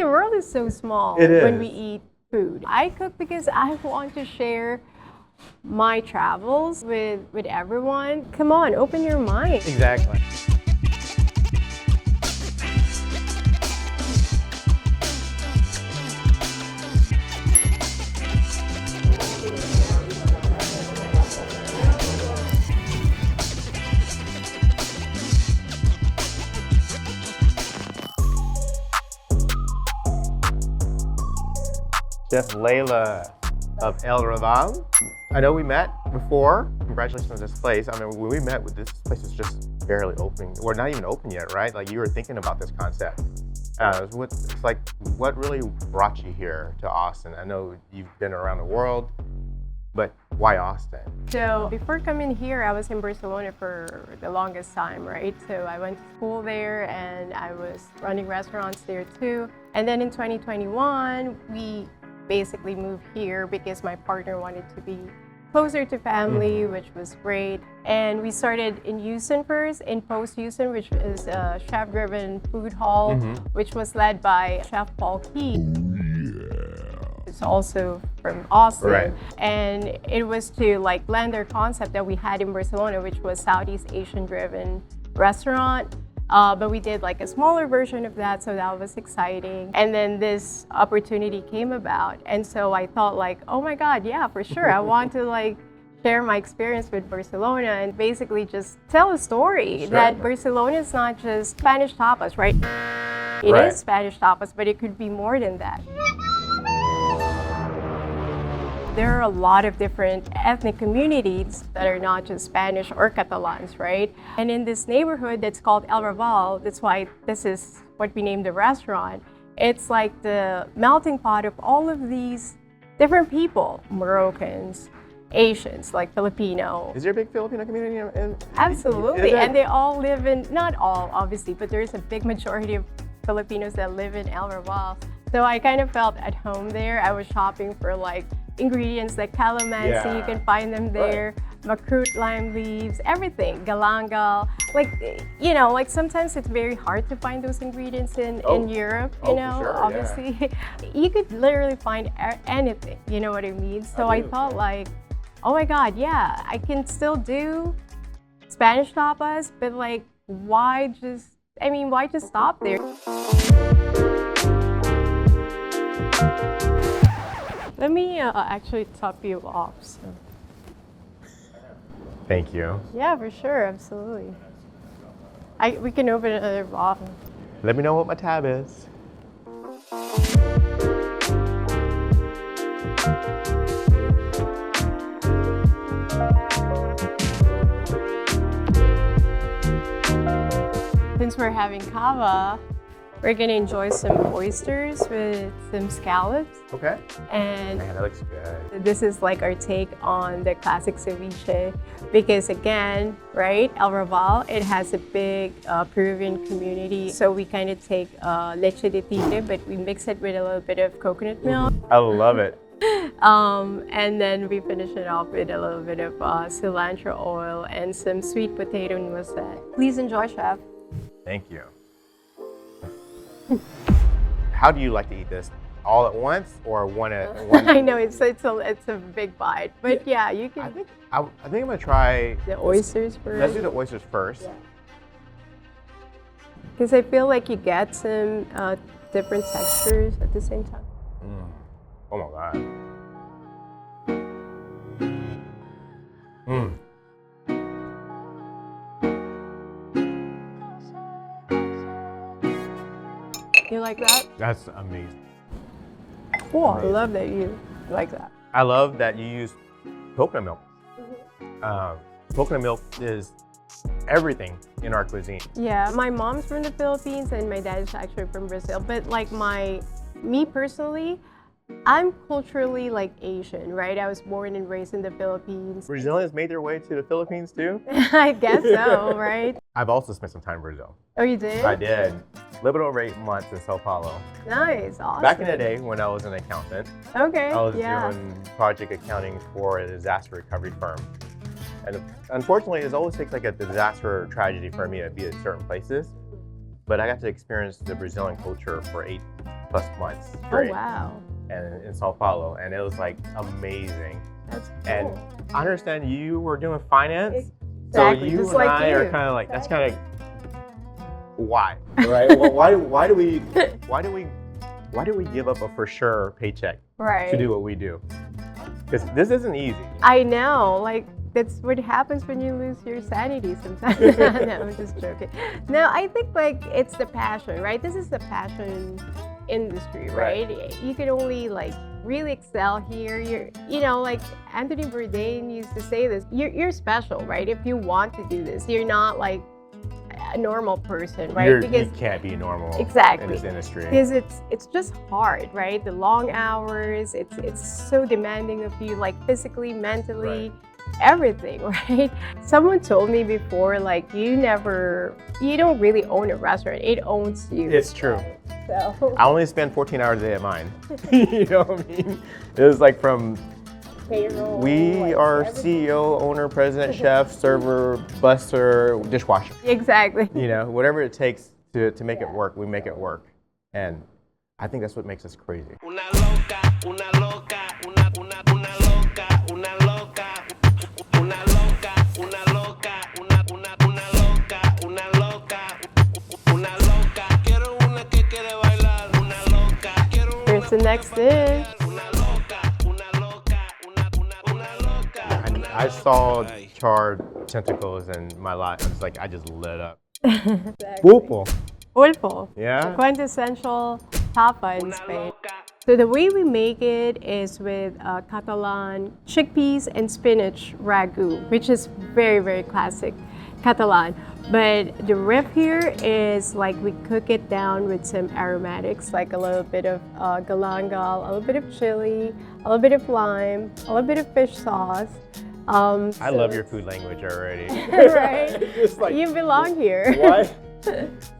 the world is so small It when is. we eat food. I cook because I want to share my travels with everyone. Come on, open your mind. Exactly. Chef Laila of Raval. I know we met before. Congratulations on this place. I mean, when we met, this place is just barely opening. We're not even open yet, right? Like you were thinking about this concept. It's like, what really brought you here to Austin? I know you've been around the world, but why Austin? So before coming here, I was in Barcelona for the longest time, right? So I went to school there and I was running restaurants there too. And then in 2021, we basically moved here because my partner wanted to be closer to family, which was great. And we started in Houston first, in Post Houston, which is a chef-driven food hall, which was led by Chef Paul Key. It's also from Austin. Right. And it was to like blend their concept that we had in Barcelona, which was Southeast Asian-driven restaurant. But we did like a smaller version of that, so that was exciting. And then this opportunity came about. And so I thought like, oh my God, yeah, for sure. I want to like share my experience with Barcelona and basically just tell a story that Barcelona is not just Spanish tapas, right? It is Spanish tapas, but it could be more than that. There are a lot of different ethnic communities that are not just Spanish or Catalans, right? And in this neighborhood that's called El Raval, that's why this is what we named the restaurant, it's like the melting pot of all of these different people, Moroccans, Asians, like Filipino. Is there a big Filipino community in Absolutely, and they all live in, not all obviously, but there's a big majority of Filipinos that live in El Raval. So I kind of felt at home there. I was shopping for like ingredients like calamansi, you can find them there, macroot lime leaves, everything, galangal. Like, you know, like sometimes it's very hard to find those ingredients in Europe, you know, for sure, obviously. You could literally find anything, you know what I mean? So I thought like, oh my God, yeah, I can still do Spanish tapas, but like, why just stop there? Let me actually top you off. So. Thank you. Yeah, for sure, absolutely. We can open another bottle. Let me know what my tab is. Since we're having cava, we're gonna enjoy some oysters with some scallops. Okay. And Man, that looks good. this is like our take on the classic ceviche because again, right, El Raval, it has a big Peruvian community. So we kind of take leche de tigre, but we mix it with a little bit of coconut milk. I love it. And then we finish it off with a little bit of cilantro oil and some sweet potato noisette. Please enjoy, Chef. Thank you. How do you like to eat this? All at once or one at one? I know it's a big bite, but yeah, you can. I think I'm gonna try the oysters first. Let's do the oysters first. Because I feel like you get some different textures at the same time. Oh my God. You like that? That's amazing. Cool. I love that you like that. I love that you use coconut milk. Coconut milk is everything in our cuisine. Yeah, my mom's from the Philippines and my dad is actually from Brazil. But like me personally, I'm culturally like Asian, right? I was born and raised in the Philippines. Brazilians made their way to the Philippines too? I guess so, right? I've also spent some time in Brazil. Oh, you did? I did. A little bit over 8 months in Sao Paulo. Nice, awesome. Back in the day when I was an accountant, okay, I was doing project accounting for a disaster recovery firm. And unfortunately, it always takes like a disaster or tragedy for me to be at certain places. But I got to experience the Brazilian culture for plus months Oh, straight, wow. and in Sao Paulo, and it was like amazing. That's cool. And I understand you were doing finance, Exactly, so you just and like I you. are kind of like that's kind of why, right? Well, why do we give up a for sure paycheck Right. to do what we do? Because this isn't easy. I know, like that's what happens when you lose your sanity sometimes. No, I'm just joking. No, I think like it's the passion, right? This is the passion industry, right? You can only like really excel here. You know, like Anthony Bourdain used to say this. You're special, right? If you want to do this, you're not like a normal person, right? You can't be normal Exactly. in this industry. Because it's just hard, right? The long hours, it's so demanding of you, like physically, mentally, everything, right? Someone told me before, like you don't really own a restaurant; it owns you. It's true. So I only spend 14 hours a day at mine. You know what I mean? It was like from payroll. we like, are everything. CEO, owner, president, chef, server, busser, dishwasher. Exactly. You know, whatever it takes to make it work, we make it work. And I think that's what makes us crazy. Una loca, una loca, una loca, una loca, una loca, una loca, una loca, una loca. Quiero una que quiere bailar, una loca. Quiero una Here's the next dish. una loca, una loca, una loca. And I saw charred tentacles in my life. I just lit up. Pulpo. Pulpo. Yeah? Quintessential tapa in Spain. So the way we make it is with Catalan chickpeas and spinach ragu, which is very, very classic Catalan. But the riff here is like we cook it down with some aromatics, like a little bit of galangal, a little bit of chili, a little bit of lime, a little bit of fish sauce. I love your food language already. Right? Just like, You belong here. what?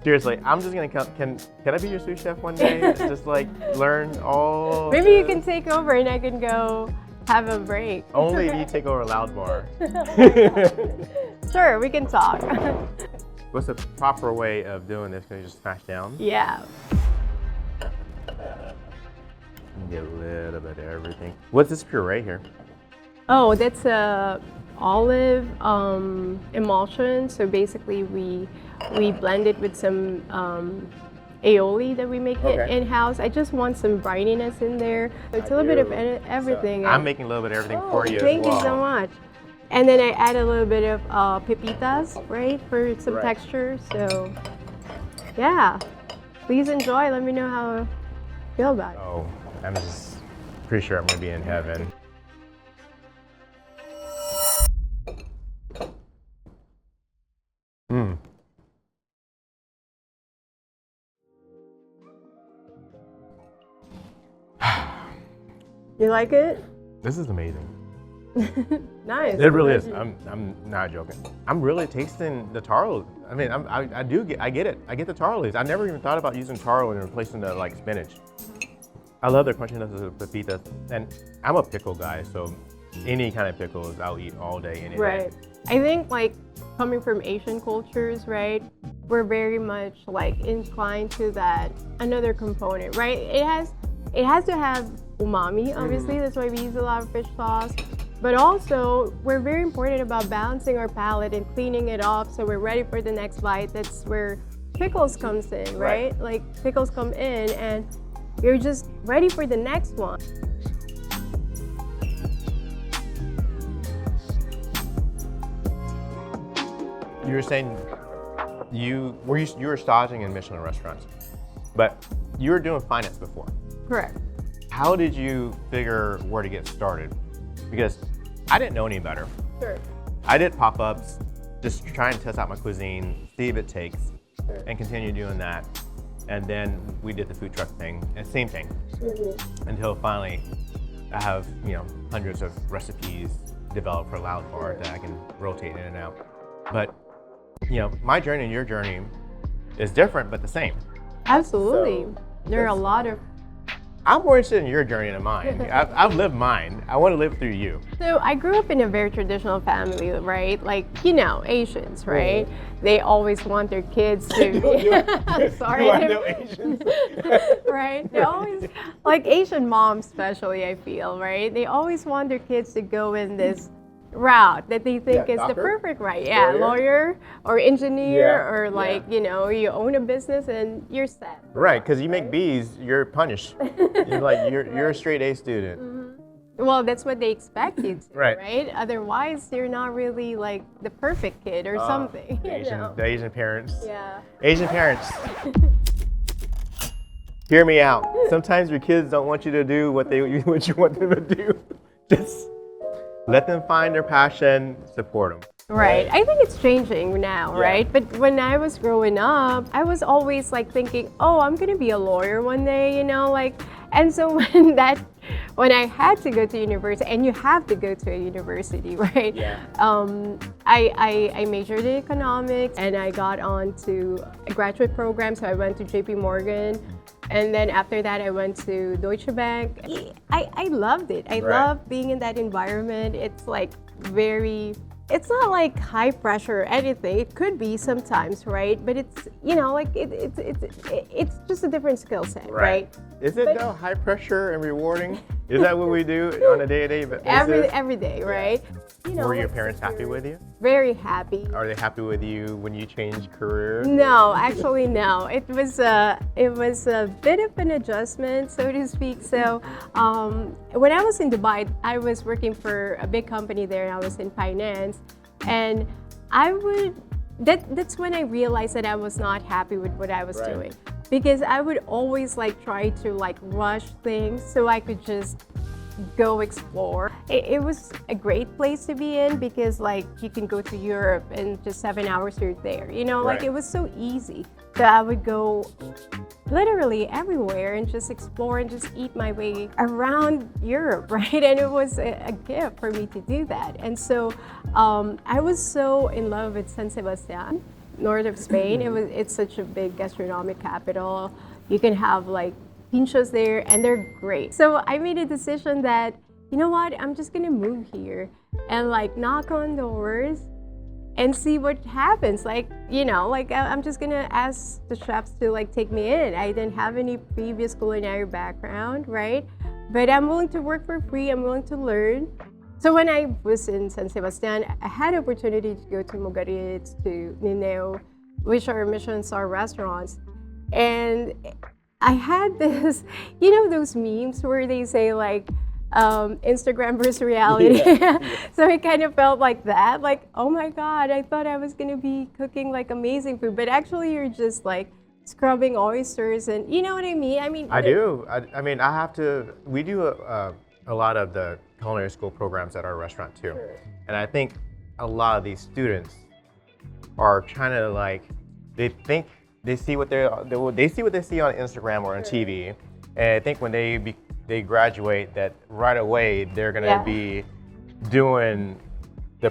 Seriously, I'm just gonna come. Can I be your sous chef one day? Just like learn all. Maybe you can take over and I can go have a break. Only if you take over Loud Bar. Sure, we can talk. What's the proper way of doing this? Can you just smash down? Yeah. Get a little bit of everything. What's this puree here? Oh, that's a olive emulsion. So basically, we blend it with some aioli that we make it Okay. in-house. I just want some brininess in there. So it's a little bit of everything. So I'm making a little bit of everything Oh, for you thank as well. you so much. And then I add a little bit of pepitas, right, for some Right. texture. So, yeah, please enjoy. Let me know how you feel about it. Oh, I'm just pretty sure I'm gonna be in heaven. Mmm. You like it? This is amazing. Nice. It really is. I'm not joking. I'm really tasting the taro. I mean, I get it. I get the taro leaves. I never even thought about using taro and replacing the like spinach. I love the crunchiness of the pepitas, and I'm a pickle guy, so any kind of pickles I'll eat all day, any day. Right. I think like coming from Asian cultures, right? We're very much like inclined to that another component, right? It has to have umami, obviously. That's why we use a lot of fish sauce. But also, we're very important about balancing our palate and cleaning it off so we're ready for the next bite. That's where pickles comes in, right? Like pickles come in and you're just ready for the next one. You were saying you were staging in Michelin restaurants, but you were doing finance before. Correct. How did you figure where to get started? Because I didn't know any better. Sure. I did pop-ups, just try and test out my cuisine, see if it takes, and continue doing that. And then we did the food truck thing, and same thing, until finally I have hundreds of recipes developed for Loud Bar that I can rotate in and out. But my journey and your journey is different, but the same. Absolutely. So, there are a lot of I'm more interested in your journey than mine. I've lived mine. I want to live through you. So I grew up in a very traditional family, right? Like, you know, Asians, right? They always want their kids to. Sorry. Do I know Asians? Right? They always, like Asian moms especially, I feel, right? They always want their kids to go in this route that they think is doctor, the perfect right. Yeah, lawyer or engineer or like, you know, you own a business and you're set. Right, because you make B's, you're punished. You're a straight A student. Well, that's what they expect you to, Right. right? Otherwise, you're not really like the perfect kid or something. The Asian parents. Yeah. Asian parents. Hear me out. Sometimes your kids don't want you to do what you want them to do. Just let them find their passion, support them. Right. I think it's changing now, right? But when I was growing up, I was always like thinking, oh, I'm going to be a lawyer one day, you know, like, and so when I had to go to university, and you have to go to a university, right? Yeah. I majored in economics and I got on to a graduate program. So I went to JP Morgan. And then after that, I went to Deutsche Bank. I loved it. I love being in that environment. It's like it's not like high pressure or anything. It could be sometimes, right? But it's, you know, like it's just a different skill set, right? Is it though high pressure and rewarding? Is that what we do on a day-to-day basis? Every day, right? You know, were your parents happy with you? Very happy. Are they happy with you when you changed careers? No, actually no. It was a bit of an adjustment, so to speak. So when I was in Dubai, I was working for a big company there, and I was in finance, and that's when I realized that I was not happy with what I was doing, because I would always like try to like rush things so I could just go explore. It was a great place to be in because like you can go to Europe and just 7 hours you're there, you know, like it was so easy. So I would go literally everywhere and just explore and just eat my way around Europe, right? And it was a gift for me to do that. And so I was so in love with San Sebastian, north of Spain. It's such a big gastronomic capital. You can have like pinchos there, and they're great. So I made a decision that, you know what, I'm just gonna move here and like knock on doors and see what happens. Like, you know, like I'm just gonna ask the chefs to like take me in. I didn't have any previous culinary background, right? But I'm willing to work for free, I'm willing to learn. So when I was in San Sebastian, I had opportunity to go to Mugaritz, to Nineo, which are Michelin star restaurants. And I had this, you know, those memes where they say like Instagram versus reality. So it kind of felt like that, like, oh my God, I thought I was gonna be cooking like amazing food, but actually you're just like scrubbing oysters, and you know what I mean? I do. I mean, we do a lot of the culinary school programs at our restaurant too. And I think a lot of these students are trying to like, they see what they see on Instagram or on TV, and I think when they graduate, that right away they're gonna be doing the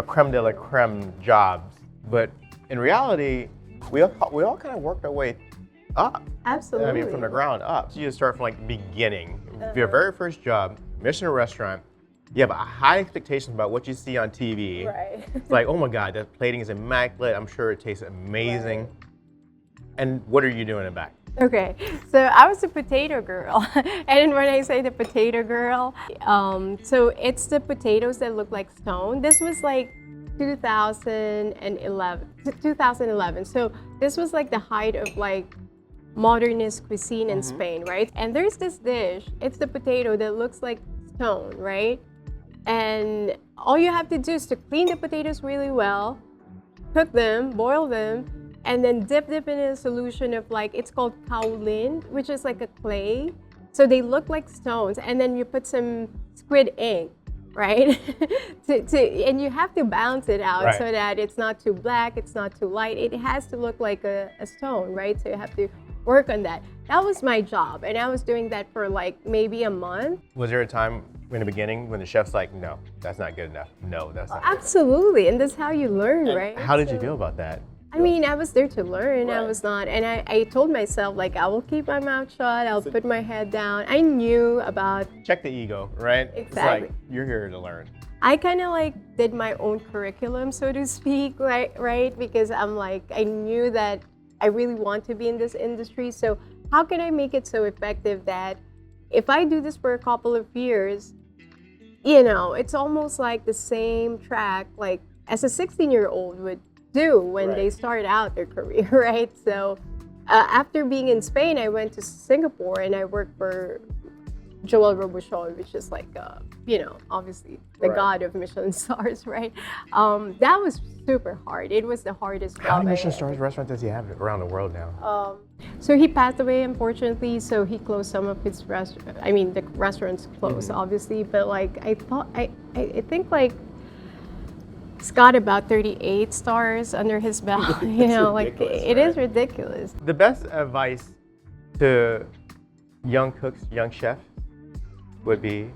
creme de la creme jobs. But in reality, we all kind of worked our way up. Absolutely. I mean, from the ground up. So you just start from like beginning. Your very first job, Michelin restaurant. You have a high expectations about what you see on TV. Right. It's like, oh my God, the plating is immaculate. I'm sure it tastes amazing. And what are you doing in back? Okay, so I was a potato girl. And when I say the potato girl, so it's the potatoes that look like stone. This was like 2011. So this was like the height of like modernist cuisine in Spain, right? And there's this dish, it's the potato that looks like stone, right? And all you have to do is to clean the potatoes really well, cook them, boil them, and then dip in a solution of like, it's called kaolin, which is like a clay. So they look like stones, and then you put some squid ink, right? And you have to balance it out so that it's not too black, it's not too light. It has to look like a stone, right? So you have to work on that. That was my job, and I was doing that for like maybe a month. Was there a time in the beginning when the chef's like, no, that's not good enough. No, that's not good. Absolutely, and that's how you learn, right? How did you feel about that? I mean, I was there to learn. I Right. was not, and I told myself, like, I will keep my mouth shut. I'll put my head down. I knew about, Check the ego, right? It's Exactly. like, you're here to learn. I kind of like did my own curriculum, so to speak, right? Because I'm like, I knew that I really want to be in this industry. So how can I make it so effective that if I do this for a couple of years, you know, it's almost like the same track, like as a 16-year-old would do when they Right. start out their career, right? So after being in Spain, I went to Singapore and I worked for Joel Robuchon, which is like, you know, obviously the Right. god of Michelin stars, right? That was super hard. It was the hardest job. How many I Michelin had. stars restaurant does he have around the world now? So he passed away, unfortunately. So he closed some of his the restaurants closed, obviously. But like, I think like he's got about 38 stars under his belt. You know, like ridiculous, it is right? ridiculous. The best advice to young cooks, young chefs would be?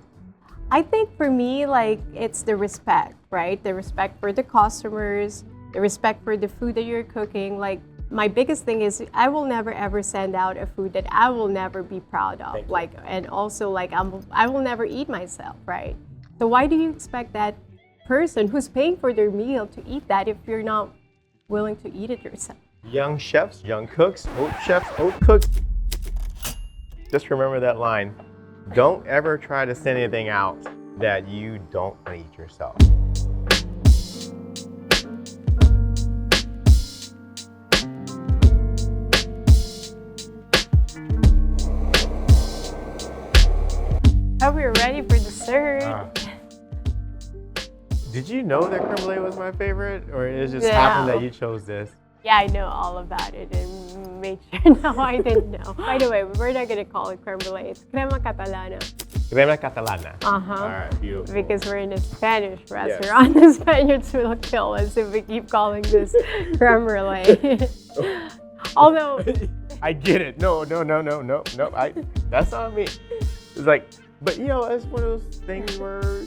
I think for me, like, it's the respect, right? The respect for the customers, the respect for the food that you're cooking. Like, my biggest thing is I will never ever send out a food that I will never be proud of. Thank you. Like, and also like I will never eat myself, right? So why do you expect that person who's paying for their meal to eat that if you're not willing to eat it yourself? Young chefs, young cooks, old chefs, old cooks. Just remember that line. Don't ever try to send anything out that you don't want to eat yourself. Hope you're ready for dessert. Did you know that creme brulee was my favorite, or it just No. happened that you chose this? Yeah, I know all about it and made sure no, I didn't know. By the way, we're not gonna call it creme brulee. It's crema catalana. Crema Catalana. Uh-huh. All right, beautiful. Because we're in a Spanish restaurant. The Spanians will kill us if we keep calling this creme brulee. Although, I get it. No. That's on me. It's like, but you know, it's one of those things where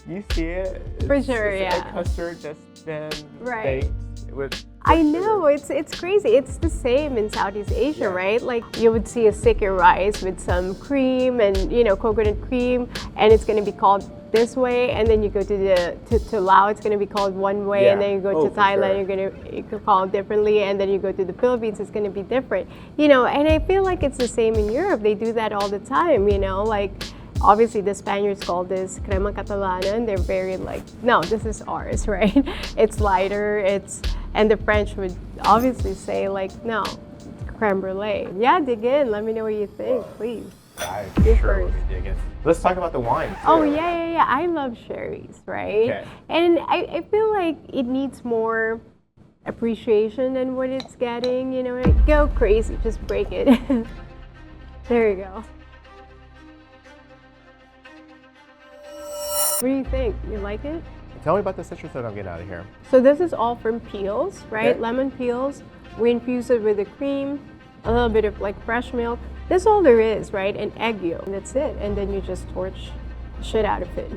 you see it. For sure, it's yeah. a custard that's been Right. baked with. I know, it's crazy. It's the same in Southeast Asia, Yeah. right? Like you would see a sticky rice with some cream and, you know, coconut cream, and it's going to be called this way, and then you go to Laos, it's going to be called one way, and Yeah. then you go Oh, to for Thailand, sure. you could call it differently, and then you go to the Philippines, it's going to be different. You know, and I feel like it's the same in Europe. They do that all the time, you know, like obviously the Spaniards call this crema catalana, and they're very like, no, this is ours, right? It's lighter, and the French would obviously say like, no, creme brulee. Yeah, dig in, let me know what you think, please. I You sure will first. be digging. Let's talk about the wine. Too. Oh yeah. I love sherries, right? Okay. And I feel like it needs more appreciation than what it's getting. You know, like, go crazy, just break it. There you go. What do you think? You like it? Tell me about the citrus that I'm getting out of here. So this is all from peels, right? Okay. Lemon peels. We infuse it with the cream, a little bit of like fresh milk. That's all there is, right? And egg yolk. And that's it. And then you just torch shit out of it.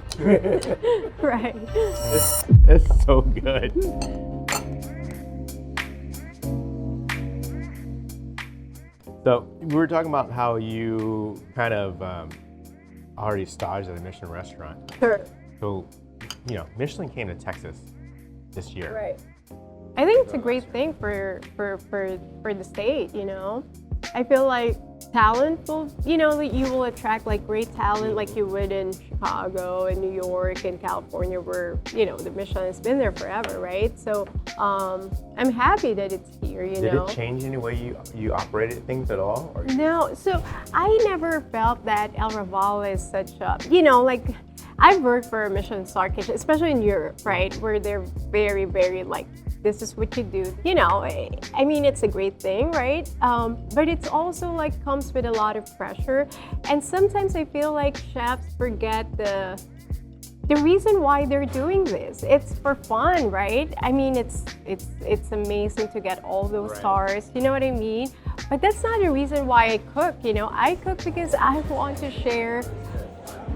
Right. It's so good. So we were talking about how you kind of already staged at a Michelin restaurant. Sure. So, you know, Michelin came to Texas this year. Right. I think it's a great thing for the state, you know. I feel like talent will, you know, you will attract like great talent like you would in Chicago and New York and California where, you know, the Michelin has been there forever, right? So I'm happy that it's here, you Did know. it change any way you operated things at all? Or No, so I never felt that El Raval is such a, you know, like I've worked for a Michelin star kitchen, especially in Europe, right, where they're very, very like, this is what you do. You know, I mean, it's a great thing, right? But it's also like comes with a lot of pressure. And sometimes I feel like chefs forget the reason why they're doing this. It's for fun, right? I mean, it's amazing to get all those Right. stars, you know what I mean? But that's not the reason why I cook, you know? I cook because I want to share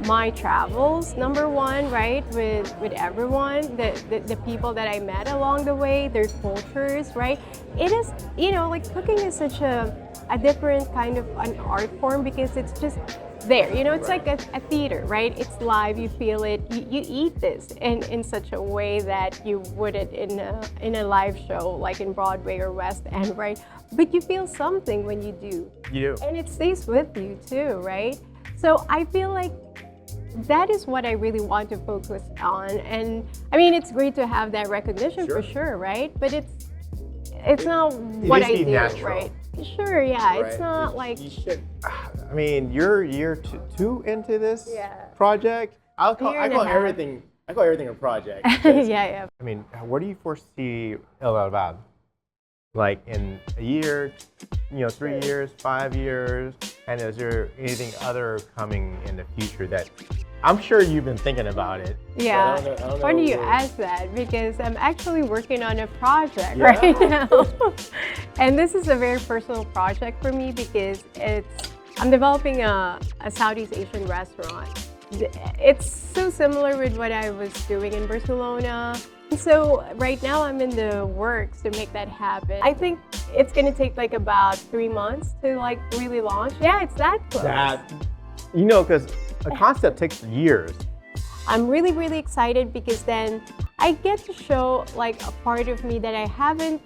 my travels, number one, right, with everyone, the people that I met along the way, their cultures, right? It is, you know, like cooking is such a different kind of an art form because it's just there, you know, it's like a theater, right? It's live, you feel it, you eat this in such a way that you wouldn't in a live show like in Broadway or West End, right? But you feel something when you do. You do. And it stays with you too, right? So I feel like that is what I really want to focus on. And I mean, it's great to have that recognition for sure, right? But it's not what I do, natural. Right? Sure, yeah. Right. It's not like. You should. I mean, you're year two into this project. I call everything a project. Yeah. I mean, where do you foresee Laila Bazahm? Like in a year, 3 years, 5 years, and is there anything other coming in the future that I'm sure you've been thinking about it? Yeah. Funny you ask that because I'm actually working on a project right now, and this is a very personal project for me because I'm developing a Southeast Asian restaurant. It's so similar with what I was doing in Barcelona. So right now I'm in the works to make that happen. I think it's gonna take like about 3 months to like really launch. Yeah, it's that close. Because a concept takes years. I'm really, really excited because then I get to show like a part of me that I haven't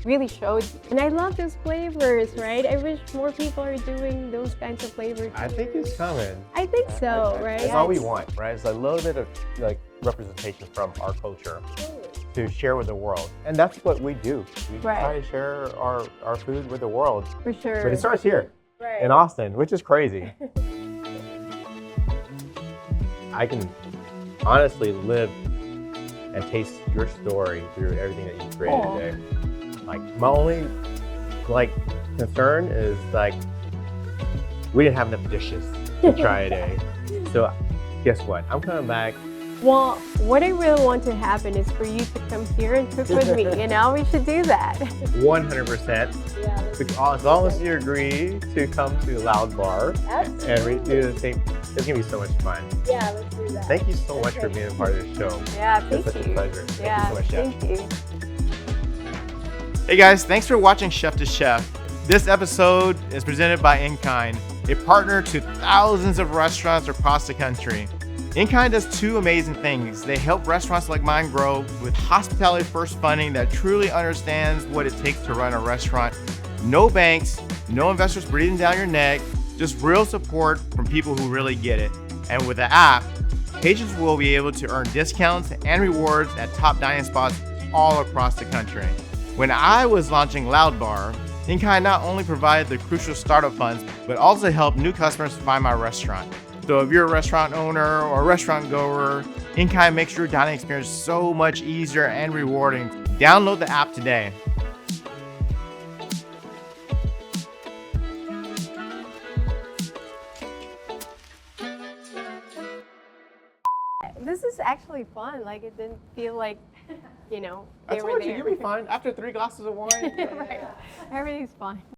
really showed. And I love those flavors, right? I wish more people are doing those kinds of flavors. I think it's coming. I think so, right? That's all we want, right? It's a little bit of like representation from our culture to share with the world. And that's what we do. We try to share our food with the world. For sure. But it starts here in Austin, which is crazy. I can honestly live and taste your story through everything that you created today. Like my only concern is like we didn't have enough dishes to try today. So guess what? I'm coming back. Well, what I really want to happen is for you to come here and cook with me. We should do that. 100%. Yeah. As long as you agree to come to Loud Bar and we do the same, it's gonna be so much fun. Yeah, let's do that. Thank you so much for being a part of the show. Yeah, thank you. It's such a pleasure. Yeah, thank you so much, Chef. thank you. Hey guys, thanks for watching Chef to Chef. This episode is presented by InKind, a partner to thousands of restaurants across the country. InKind does two amazing things. They help restaurants like mine grow with hospitality first funding that truly understands what it takes to run a restaurant. No banks, no investors breathing down your neck, just real support from people who really get it. And with the app, patrons will be able to earn discounts and rewards at top dining spots all across the country. When I was launching Loud Bar, InKind not only provided the crucial startup funds, but also helped new customers find my restaurant. So if you're a restaurant owner or a restaurant goer, InKind makes your dining experience so much easier and rewarding. Download the app today. This is actually fun. Like it didn't feel like, I they were told you, there. you'll be fine. After 3 glasses of wine. Right. Everything's fine.